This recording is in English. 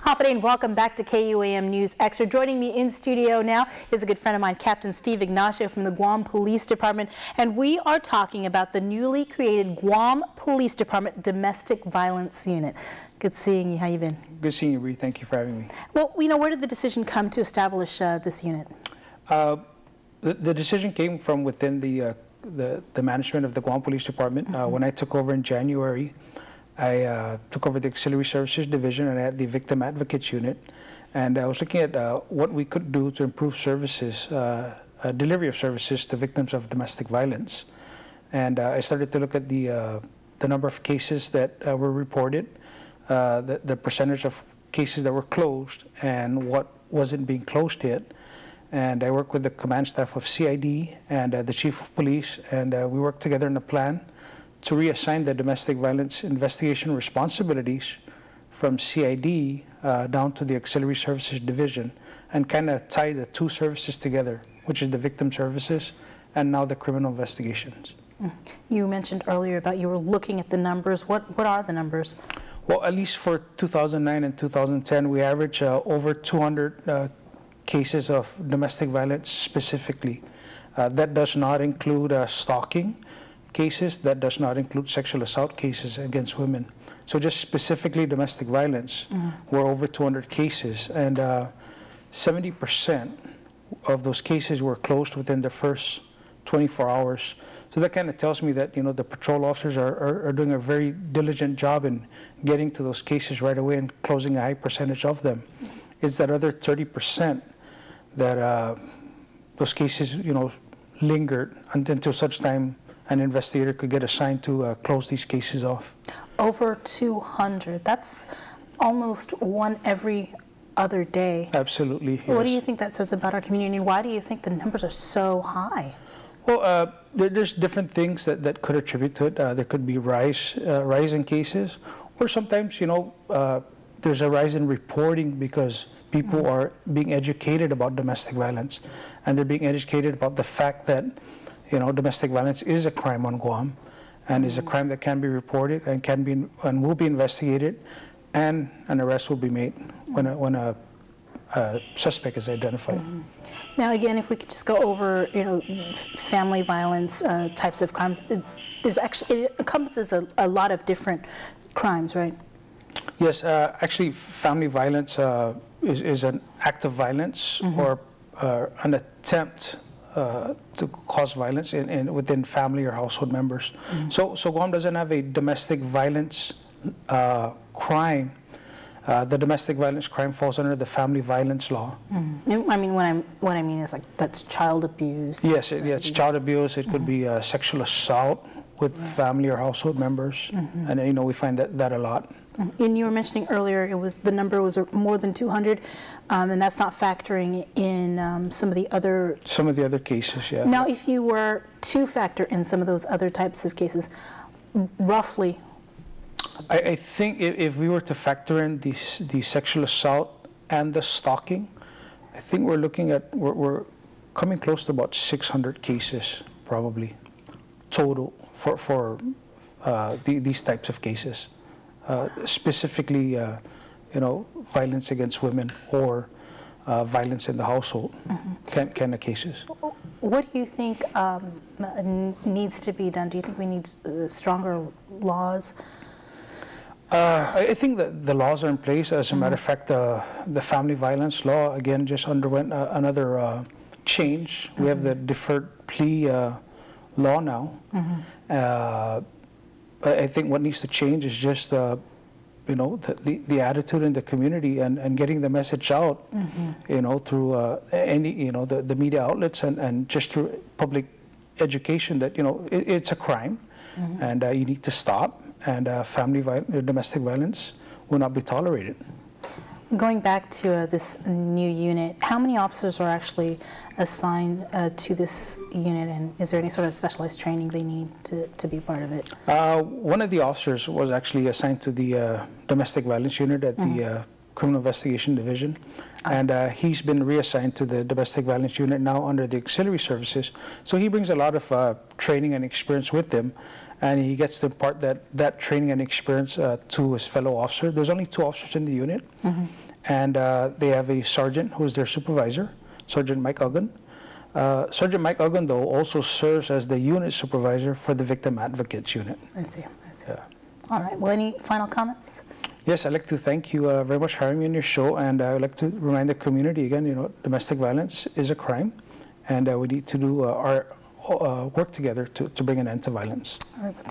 Happening. Welcome back to KUAM News Extra. Joining me in studio now is a good friend of mine, Captain Steve Ignacio from the Guam Police Department, and we are talking about the newly created Guam Police Department Domestic Violence Unit. Good seeing you. How you been? Good seeing you, Bree. Thank you for having me. Well, where did the decision come to establish this unit? The decision came from within the management of the Guam Police Department. When I took over in January, I took over the Auxiliary Services Division and I had the Victim Advocates Unit. And I was looking at what we could do to improve services, delivery of services to victims of domestic violence. And I started to look at the number of cases that were reported, the percentage of cases that were closed, and what wasn't being closed yet. And I worked with the command staff of CID and the Chief of Police, and we worked together on a plan to reassign the domestic violence investigation responsibilities from CID down to the Auxiliary Services Division and kind of tie the two services together, which is the victim services and now the criminal investigations. You mentioned earlier about you were looking at the numbers. What are the numbers? Well, at least for 2009 and 2010, we average over 200 cases of domestic violence specifically. That does not include stalking cases, that does not include sexual assault cases against women. So just specifically domestic violence, we're over 200 cases, and 70% of those cases were closed within the first 24 hours. So that kind of tells me that, the patrol officers are doing a very diligent job in getting to those cases right away and closing a high percentage of them. It's that other 30% that those cases, lingered until such time an investigator could get assigned to close these cases off. Over 200. That's almost one every other day. Absolutely. What do you think that says about our community? Why do you think the numbers are so high? Well, there's different things that could attribute to it. There could be rise in cases, or sometimes, there's a rise in reporting because people are being educated about domestic violence, and they're being educated about the fact that domestic violence is a crime on Guam, and is a crime that can be reported and will be investigated, and an arrest will be made when a suspect is identified. Now, again, if we could just go over, family violence types of crimes. It encompasses a lot of different crimes, right? Yes, actually, family violence is an act of violence or an attempt to cause violence within family or household members. So Guam doesn't have a domestic violence crime. The domestic violence crime falls under the family violence law. I mean, what I mean is that's child abuse. Yes, it's child abuse. It could be sexual assault with family or household members, and we find that a lot. And you were mentioning earlier the number was more than 200, and that's not factoring in some of the other cases. Yeah. Now, if you were to factor in some of those other types of cases, roughly. I think if we were to factor in the sexual assault and the stalking, I think we're looking at we're coming close to about 600 cases probably total for these types of cases. Specifically, violence against women or violence in the household kind of cases. What do you think needs to be done? Do you think we need stronger laws? I think that the laws are in place. As a matter of fact, the family violence law, again, just underwent another change. We have the deferred plea law now. I think what needs to change is just the attitude in the community and getting the message out, through the media outlets and just through public education that it's a crime, and you need to stop, and domestic violence will not be tolerated. Going back to this new unit, how many officers are actually assigned to this unit, and is there any sort of specialized training they need to be part of it? One of the officers was actually assigned to the domestic violence unit at the Criminal Investigation Division, and he's been reassigned to the domestic violence unit now under the Auxiliary Services. So he brings a lot of training and experience with him, and he gets to impart that training and experience to his fellow officer. There's only 2 officers in the unit, and they have a sergeant who is their supervisor, Sergeant Mike Uggan. Sergeant Mike Uggan, though, also serves as the unit supervisor for the Victim Advocates Unit. I see. Yeah. All right. Well, any final comments? Yes, I'd like to thank you very much for having me on your show, and I would like to remind the community again, domestic violence is a crime, and we need to do our work together to bring an end to violence. All right.